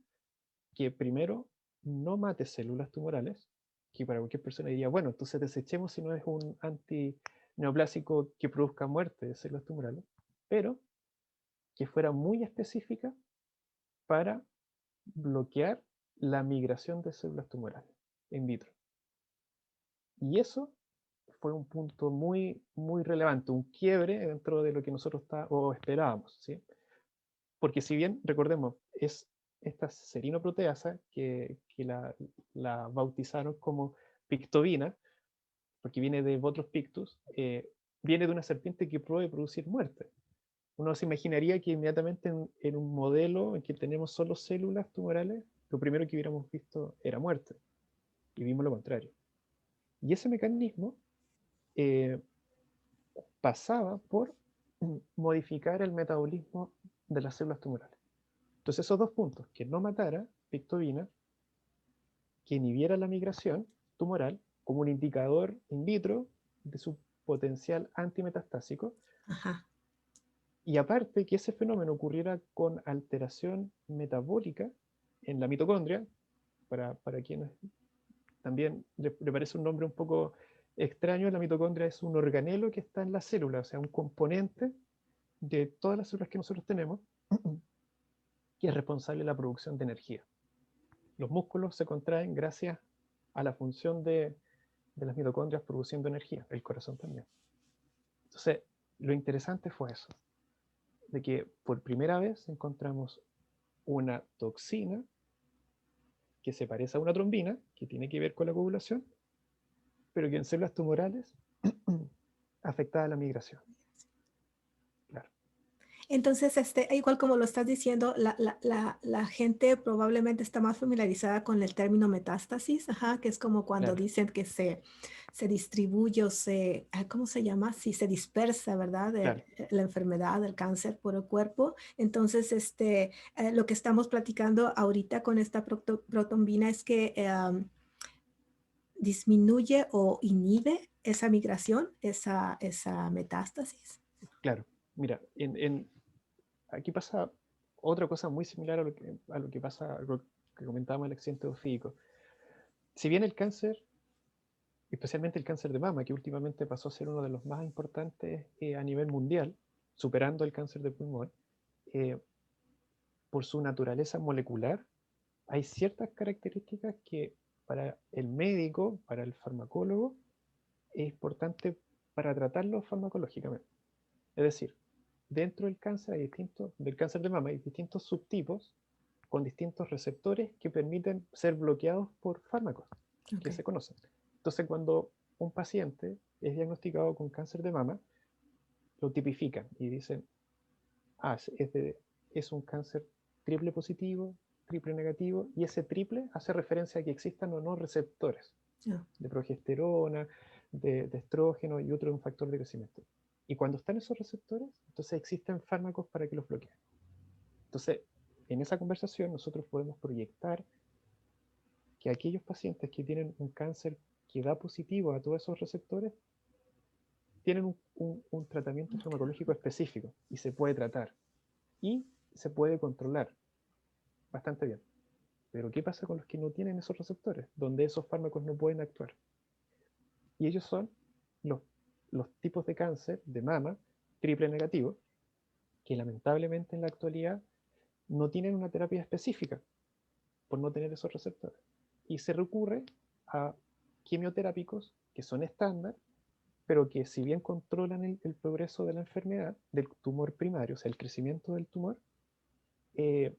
que primero no mate células tumorales, que para cualquier persona diría, bueno, entonces desechemos si no es un antineoplásico que produzca muerte de células tumorales, pero que fuera muy específica para bloquear la migración de células tumorales in vitro. Y eso fue un punto muy, muy relevante, un quiebre dentro de lo que nosotros esperábamos, ¿sí? Porque si bien, recordemos, es esta serinoproteasa que la bautizaron como pictobina, porque viene de Botrop pictus, viene de una serpiente que puede producir muerte. Uno se imaginaría que inmediatamente en un modelo en que tenemos solo células tumorales, lo primero que hubiéramos visto era muerte, y vimos lo contrario. Y ese mecanismo eh, pasaba por modificar el metabolismo de las células tumorales. Entonces esos dos puntos, que no matara pictobina, que inhibiera la migración tumoral como un indicador in vitro de su potencial antimetastásico, Ajá. y aparte que ese fenómeno ocurriera con alteración metabólica en la mitocondria, para quienes también le parece un nombre un poco extraño, la mitocondria es un organelo que está en la célula, o sea, un componente de todas las células que nosotros tenemos, que es responsable de la producción de energía. Los músculos se contraen gracias a la función de las mitocondrias produciendo energía, el corazón también. Entonces, lo interesante fue eso, de que por primera vez encontramos una toxina que se parece a una trombina, que tiene que ver con la coagulación, pero que en células tumorales afectada a la migración. Claro. Entonces, igual como lo estás diciendo, la gente probablemente está más familiarizada con el término metástasis, ajá, que es como cuando Claro. dicen que se distribuye o ¿cómo se llama? Si se dispersa, ¿verdad? Claro. La enfermedad, el cáncer por el cuerpo. Entonces, lo que estamos platicando ahorita con esta protombina es que disminuye o inhibe esa migración, esa metástasis. Claro. Mira, aquí pasa otra cosa muy similar a lo que pasa, a lo que comentábamos en el accidente ofídico. Si bien el cáncer, especialmente el cáncer de mama, que últimamente pasó a ser uno de los más importantes a nivel mundial, superando el cáncer de pulmón, eh, por su naturaleza molecular, hay ciertas características que para el médico, para el farmacólogo, es importante para tratarlo farmacológicamente. Es decir, dentro del cáncer de mama hay distintos subtipos con distintos receptores que permiten ser bloqueados por fármacos que Okay. se conocen. Entonces, cuando un paciente es diagnosticado con cáncer de mama, lo tipifican y dicen, es un cáncer triple positivo, triple negativo, y ese triple hace referencia a que existan o no receptores de progesterona, de estrógeno y otro un factor de crecimiento. Y cuando están esos receptores, entonces existen fármacos para que los bloqueen. Entonces, en esa conversación nosotros podemos proyectar que aquellos pacientes que tienen un cáncer que da positivo a todos esos receptores tienen un tratamiento farmacológico específico y se puede tratar y se puede controlar bastante bien. Pero ¿qué pasa con los que no tienen esos receptores? Donde esos fármacos no pueden actuar. Y ellos son los, los tipos de cáncer de mama triple negativo, que lamentablemente en la actualidad no tienen una terapia específica por no tener esos receptores. Y se recurre a quimioterápicos que son estándar, pero que si bien controlan el progreso de la enfermedad, del tumor primario, o sea, el crecimiento del tumor, eh,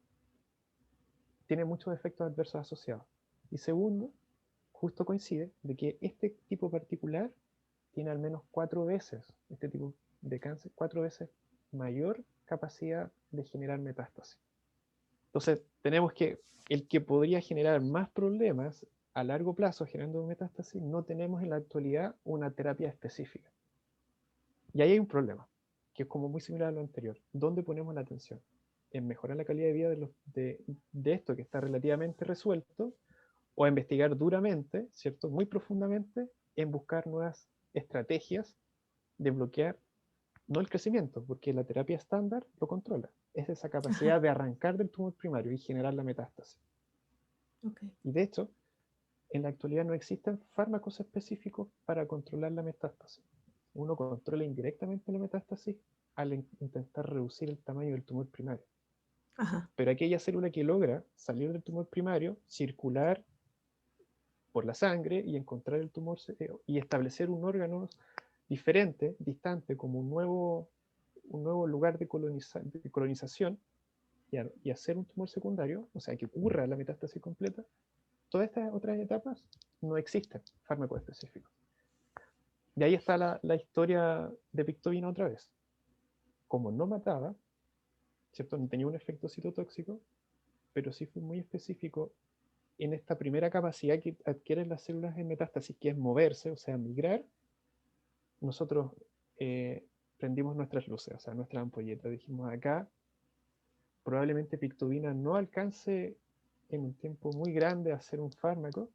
tiene muchos efectos adversos asociados. Y segundo, justo coincide de que este tipo particular tiene al menos 4 veces, este tipo de cáncer, 4 veces mayor capacidad de generar metástasis. Entonces, tenemos que el que podría generar más problemas a largo plazo generando metástasis, no tenemos en la actualidad una terapia específica. Y ahí hay un problema, que es como muy similar a lo anterior. ¿Dónde ponemos la atención? ¿En mejorar la calidad de vida de esto que está relativamente resuelto? ¿O a investigar duramente, ¿cierto? Muy profundamente, en buscar nuevas estrategias de bloquear, no el crecimiento, porque la terapia estándar lo controla. Es esa capacidad de arrancar del tumor primario y generar la metástasis. Okay. Y de hecho, en la actualidad no existen fármacos específicos para controlar la metástasis. Uno controla indirectamente la metástasis al intentar reducir el tamaño del tumor primario. Ajá. Pero aquella célula que logra salir del tumor primario, circular por la sangre y encontrar el tumor y establecer un órgano diferente, distante, como un nuevo lugar de colonización y hacer un tumor secundario, o sea, que ocurra la metástasis completa, todas estas otras etapas no existen fármacos específicos. Y ahí está la historia de Pictovina otra vez. Como no mataba, ¿cierto? No tenía un efecto citotóxico, pero sí fue muy específico en esta primera capacidad que adquieren las células en metástasis, que es moverse, o sea, migrar. Nosotros prendimos nuestras luces, o sea, nuestra ampolleta. Dijimos acá, probablemente Pictovina no alcance en un tiempo muy grande a hacer un fármaco,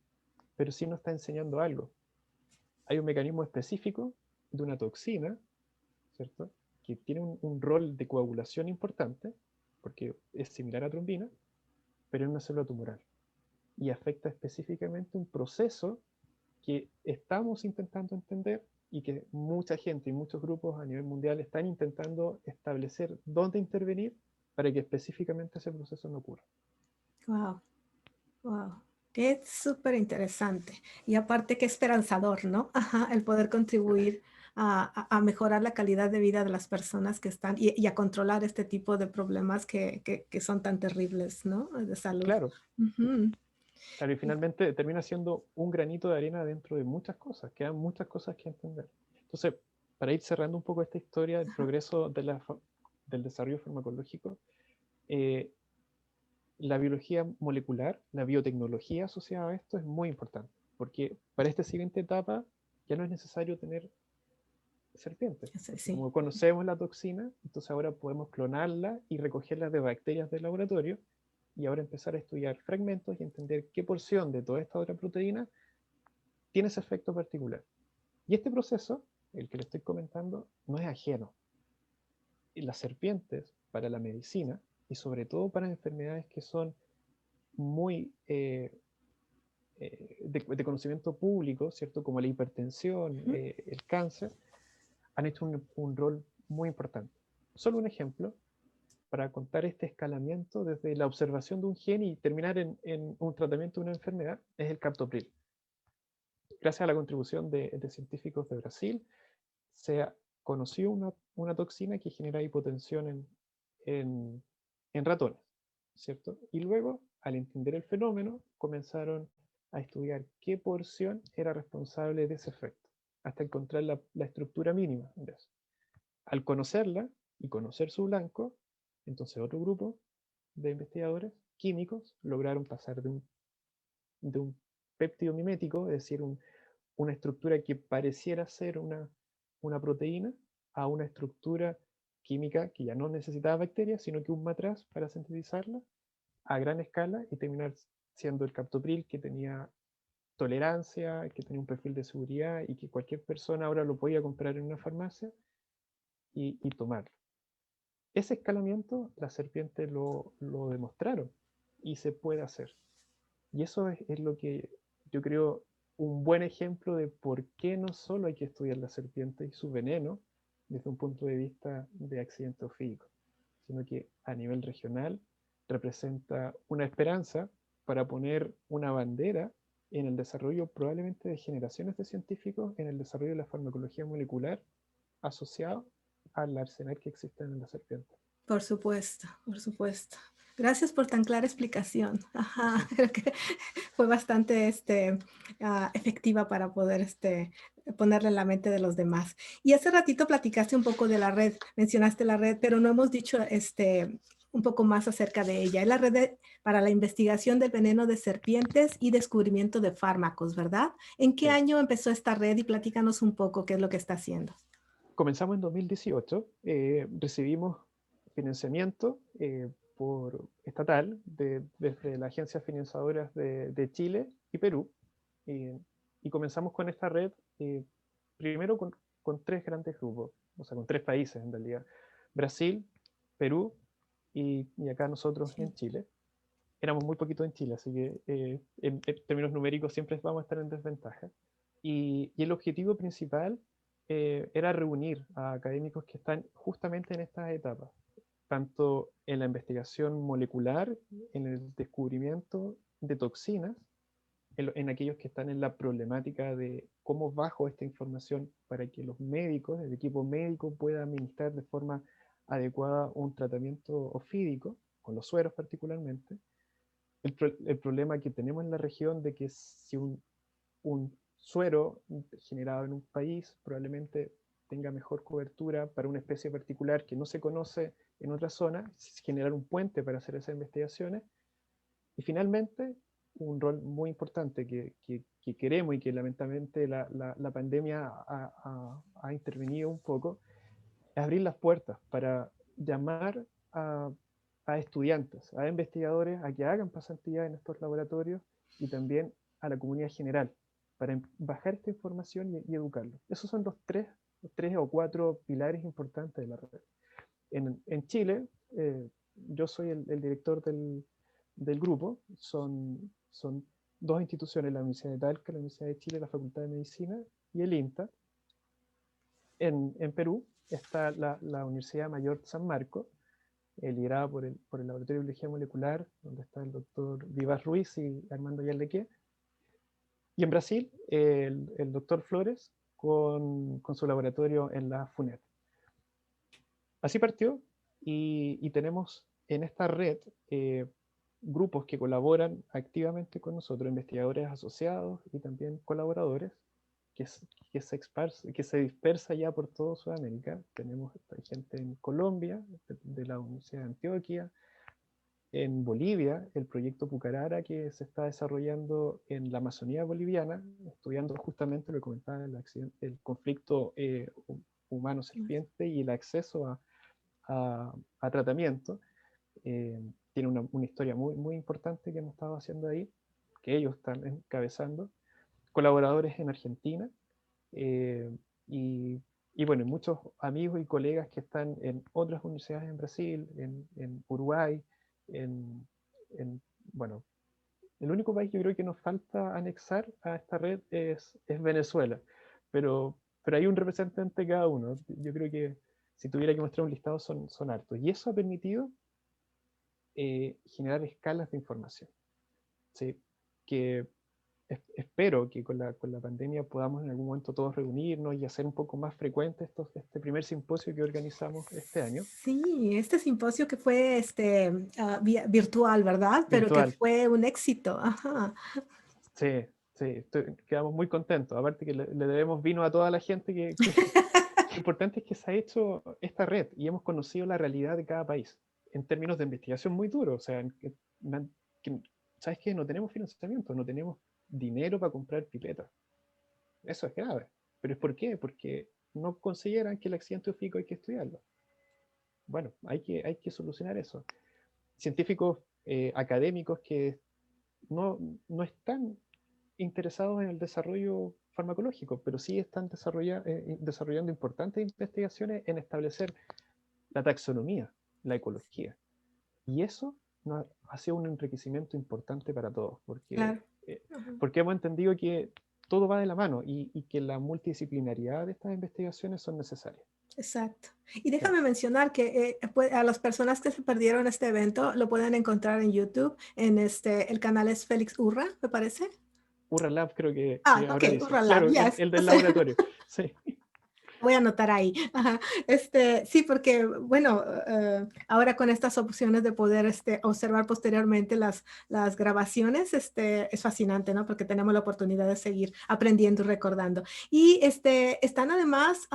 pero sí nos está enseñando algo. Hay un mecanismo específico de una toxina, ¿cierto? Que tiene un rol de coagulación importante, porque es similar a trombina, pero en una célula tumoral. Y afecta específicamente un proceso que estamos intentando entender y que mucha gente y muchos grupos a nivel mundial están intentando establecer dónde intervenir para que específicamente ese proceso no ocurra. Wow, wow. Es súper interesante. Y aparte, qué esperanzador, ¿no? Ajá, el poder contribuir a mejorar la calidad de vida de las personas que están y a controlar este tipo de problemas que son tan terribles, ¿no? De salud. Claro, Ujú. claro, y finalmente termina siendo un granito de arena dentro de muchas cosas, quedan muchas cosas que entender. Entonces, para ir cerrando un poco esta historia del progreso del desarrollo farmacológico, eh, la biología molecular, la biotecnología asociada a esto es muy importante, porque para esta siguiente etapa ya no es necesario tener serpientes, porque Sí. como conocemos la toxina, entonces ahora podemos clonarla y recogerla de bacterias del laboratorio y ahora empezar a estudiar fragmentos y entender qué porción de toda esta otra proteína tiene ese efecto particular. Y este proceso, el que le estoy comentando, no es ajeno. Y las serpientes, para la medicina, y sobre todo para enfermedades que son muy de conocimiento público, ¿cierto? Como la hipertensión, el cáncer, han hecho un rol muy importante. Solo un ejemplo para contar este escalamiento desde la observación de un gen y terminar en un tratamiento de una enfermedad es el captopril. Gracias a la contribución de científicos de Brasil, se conoció una toxina que genera hipotensión en, en ratones, ¿cierto? Y luego, al entender el fenómeno, comenzaron a estudiar qué porción era responsable de ese efecto. hasta encontrar la estructura mínima de eso. Al conocerla y conocer su blanco, entonces otro grupo de investigadores químicos lograron pasar de un péptido mimético, es decir, una estructura que pareciera ser una proteína, a una estructura química que ya no necesitaba bacterias, sino que un matraz para sintetizarla a gran escala y terminar siendo el captopril que tenía tolerancia, que tenía un perfil de seguridad y que cualquier persona ahora lo podía comprar en una farmacia y tomarlo. Ese escalamiento las serpientes lo demostraron y se puede hacer. Y eso es lo que yo creo un buen ejemplo de por qué no solo hay que estudiar la serpiente y su veneno desde un punto de vista de accidente ofídico, sino que a nivel regional representa una esperanza para poner una bandera en el desarrollo probablemente de generaciones de científicos en el desarrollo de la farmacología molecular asociado al arsenal que existe en la serpiente. Por supuesto, por supuesto. Gracias por tan clara explicación. Ajá, creo que fue bastante efectiva para poder ponerle en la mente de los demás. Y hace ratito platicaste un poco de la red, mencionaste la red, pero no hemos dicho un poco más acerca de ella. Es la red para la investigación del veneno de serpientes y descubrimiento de fármacos, ¿verdad? ¿En qué Sí. año empezó esta red? Y platícanos un poco qué es lo que está haciendo. Comenzamos en 2018, recibimos financiamiento estatal desde las agencias financiadoras de Chile y Perú, y comenzamos con esta red primero con tres grandes grupos, o sea, con tres países en realidad: Brasil, Perú y acá nosotros Sí. en Chile. Éramos muy poquitos en Chile, así que en términos numéricos siempre vamos a estar en desventaja. Y el objetivo principal era reunir a académicos que están justamente en estas etapas, tanto en la investigación molecular, en el descubrimiento de toxinas, en aquellos que están en la problemática de cómo bajo esta información para que los médicos, el equipo médico, pueda administrar de forma adecuada un tratamiento ofídico, con los sueros particularmente. El problema que tenemos en la región de que si un suero generado en un país probablemente tenga mejor cobertura para una especie particular que no se conoce en otra zona, generar un puente para hacer esas investigaciones. Y finalmente, un rol muy importante que queremos y que lamentablemente la pandemia ha intervenido un poco, es abrir las puertas para llamar a estudiantes, a investigadores, a que hagan pasantía en estos laboratorios y también a la comunidad general, para bajar esta información y educarlos. Esos son los tres o cuatro pilares importantes de la red. En Chile, yo soy el director del grupo, son dos instituciones, la Universidad de Talca, la Universidad de Chile, la Facultad de Medicina y el INTA. En Perú está la Universidad Mayor San Marcos, liderada por el Laboratorio de Biología Molecular, donde está el doctor Vivas Ruiz y Armando Yarlequé. Y en Brasil, el doctor Flores con su laboratorio en la FUNED. Así partió, y tenemos en esta red grupos que colaboran activamente con nosotros, investigadores asociados y también colaboradores, que se dispersa ya por toda Sudamérica. Tenemos gente en Colombia, de la Universidad de Antioquia, en Bolivia, el proyecto Pucarara, que se está desarrollando en la Amazonía boliviana, estudiando justamente lo que comentaba, el conflicto humano-serpiente y el acceso a tratamiento. Tiene una historia muy, muy importante que hemos estado haciendo ahí, que ellos están encabezando. Colaboradores en Argentina, eh, y, y bueno, muchos amigos y colegas que están en otras universidades en Brasil, en Uruguay, bueno, el único país que yo creo que nos falta anexar a esta red es Venezuela, pero hay un representante de cada uno. Yo creo que si tuviera que mostrar un listado son hartos, y eso ha permitido generar escalas de información, ¿sí? Que espero que con la pandemia podamos en algún momento todos reunirnos y hacer un poco más frecuente este primer simposio que organizamos este año. Sí, este simposio que fue virtual, ¿verdad? Pero que Virtual. fue un éxito. Ajá. Sí, Sí, quedamos muy contentos. Aparte que le debemos vino a toda la gente lo importante es que se ha hecho esta red y hemos conocido la realidad de cada país en términos de investigación muy duro. O sea, que- ¿sabes qué? No tenemos financiamiento, no tenemos dinero para comprar pipetas. Eso es grave. ¿Pero es por qué? Porque no consideran que el accidente ofídico hay que estudiarlo. Bueno, hay que solucionar eso. Científicos académicos que no, no están interesados en el desarrollo farmacológico, pero sí están desarrollando importantes investigaciones en establecer la taxonomía, la ecología. Y eso ha sido un enriquecimiento importante para todos, Claro. eh, Ujú. porque hemos entendido que todo va de la mano y que la multidisciplinariedad de estas investigaciones son necesarias. Exacto. Y Claro. déjame mencionar que a las personas que se perdieron este evento lo pueden encontrar en YouTube, el canal es Félix Urra, me parece. Urra Lab creo Ah, que ok, ahora dice. Urra Lab, Claro, el, yes. el del laboratorio. Sí. Voy a anotar ahí. Ajá. Sí, porque, bueno, ahora con estas opciones de poder observar posteriormente las grabaciones, es fascinante, ¿no? Porque tenemos la oportunidad de seguir aprendiendo y recordando. Y están además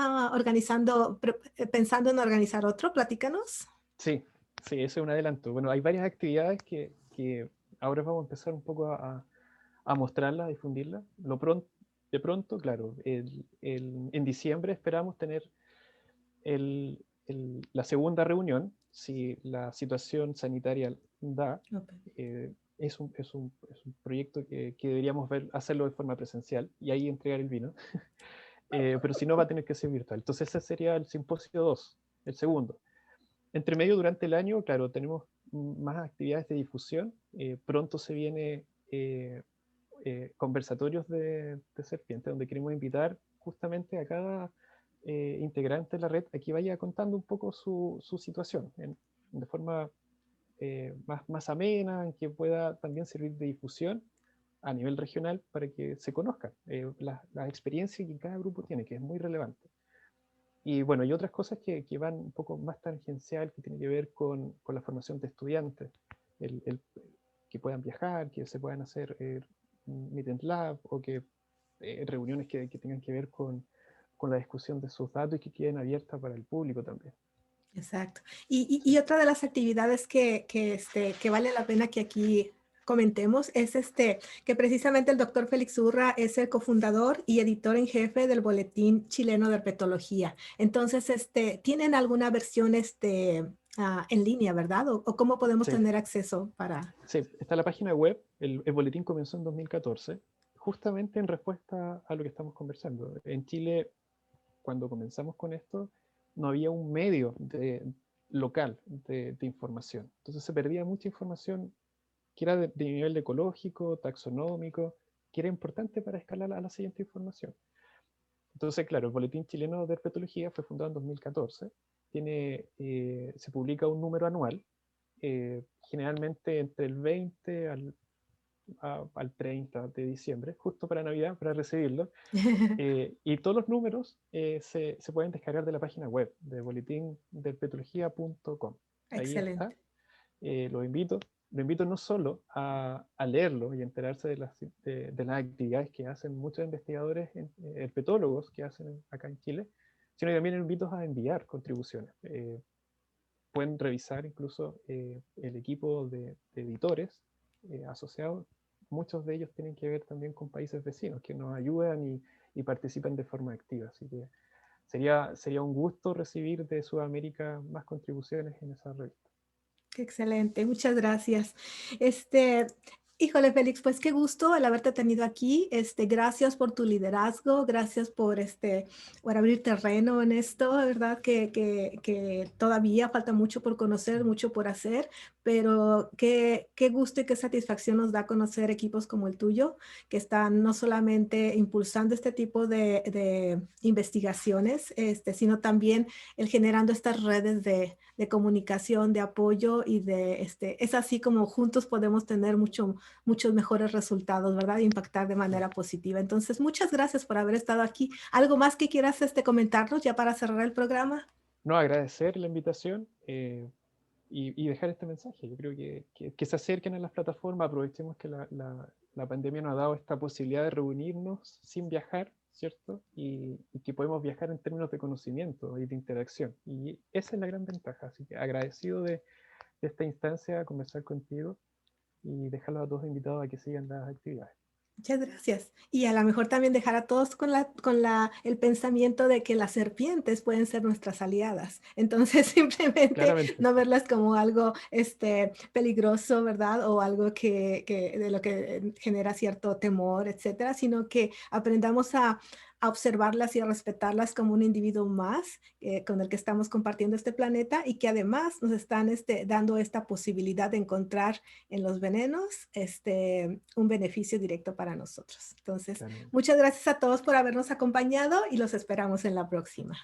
pensando en organizar otro, platícanos. Sí, sí, eso es un adelanto. Bueno, hay varias actividades que ahora vamos a empezar un poco a mostrarlas, a difundirlas. De pronto, claro, en diciembre esperamos tener la segunda reunión, si la situación sanitaria da. Ok. Es un proyecto que deberíamos hacerlo de forma presencial y ahí entregar el vino. Pero si no, va a tener que ser virtual. Entonces ese sería el simposio 2, el segundo. Entre medio, durante el año, claro, tenemos más actividades de difusión. Pronto se viene conversatorios de serpiente, donde queremos invitar justamente a cada integrante de la red a que vaya contando un poco su situación de forma más amena, en que pueda también servir de difusión a nivel regional para que se conozcan las experiencias que cada grupo tiene, que es muy relevante. Y bueno, y otras cosas que van un poco más tangencial, que tienen que ver con la formación de estudiantes, que puedan viajar, que se puedan hacer meet and lab o que reuniones que tengan que ver con la discusión de sus datos y que queden abiertas para el público también. Exacto. Y Sí. otra de las actividades que vale la pena que aquí comentemos es que precisamente el doctor Félix Urra es el cofundador y editor en jefe del Boletín Chileno de Herpetología. Entonces, ¿tienen alguna versión en línea, verdad? ¿O cómo podemos Sí, tener acceso para? sí, está la página web, el boletín comenzó en 2014, justamente en respuesta a lo que estamos conversando. En Chile, cuando comenzamos con esto, no había un medio local de información. Entonces se perdía mucha información que era de nivel ecológico, taxonómico, que era importante para escalar a la siguiente información. Entonces, claro, el Boletín Chileno de Herpetología fue fundado en 2014, se publica un número anual, generalmente entre el 20 al 30 de diciembre, justo para Navidad, para recibirlo. Y todos los números se pueden descargar de la página web de boletinderpetología.com. Ahí está. Excelente. Lo invito no solo a leerlo y enterarse de las actividades que hacen muchos investigadores, herpetólogos que hacen acá en Chile, sino que también invito a enviar contribuciones. Pueden revisar incluso el equipo de editores asociados. Muchos de ellos tienen que ver también con países vecinos que nos ayudan y participan de forma activa. Así que sería un gusto recibir de Sudamérica más contribuciones en esa revista. Qué excelente, muchas gracias. Este, híjole, Félix, pues qué gusto el haberte tenido aquí. Gracias por tu liderazgo, gracias por abrir terreno en esto, ¿verdad? Que todavía falta mucho por conocer, mucho por hacer, pero qué gusto y qué satisfacción nos da conocer equipos como el tuyo, que están no solamente impulsando este tipo de investigaciones, sino también el generando estas redes de comunicación, de apoyo y es así como juntos podemos tener muchos mejores resultados, ¿verdad? E impactar de manera positiva. Entonces, muchas gracias por haber estado aquí. ¿Algo más que quieras comentarnos ya para cerrar el programa? No, agradecer la invitación. y dejar este mensaje. Yo creo que se acerquen a las plataformas, aprovechemos que la pandemia nos ha dado esta posibilidad de reunirnos sin viajar, ¿cierto? Y que podemos viajar en términos de conocimiento y de interacción. Y esa es la gran ventaja. Así que agradecido de esta instancia, conversar contigo y dejarlos a todos invitados a que sigan las actividades. Muchas gracias. Y a lo mejor también dejar a todos el pensamiento de que las serpientes pueden ser nuestras aliadas. Entonces, simplemente Claramente, no verlas como algo peligroso, ¿verdad? O algo de lo que genera cierto temor, etcétera, sino que aprendamos a observarlas y a respetarlas como un individuo más con el que estamos compartiendo este planeta y que además nos están dando esta posibilidad de encontrar en los venenos un beneficio directo para nosotros. Entonces, claramente. muchas gracias a todos por habernos acompañado y los esperamos en la próxima.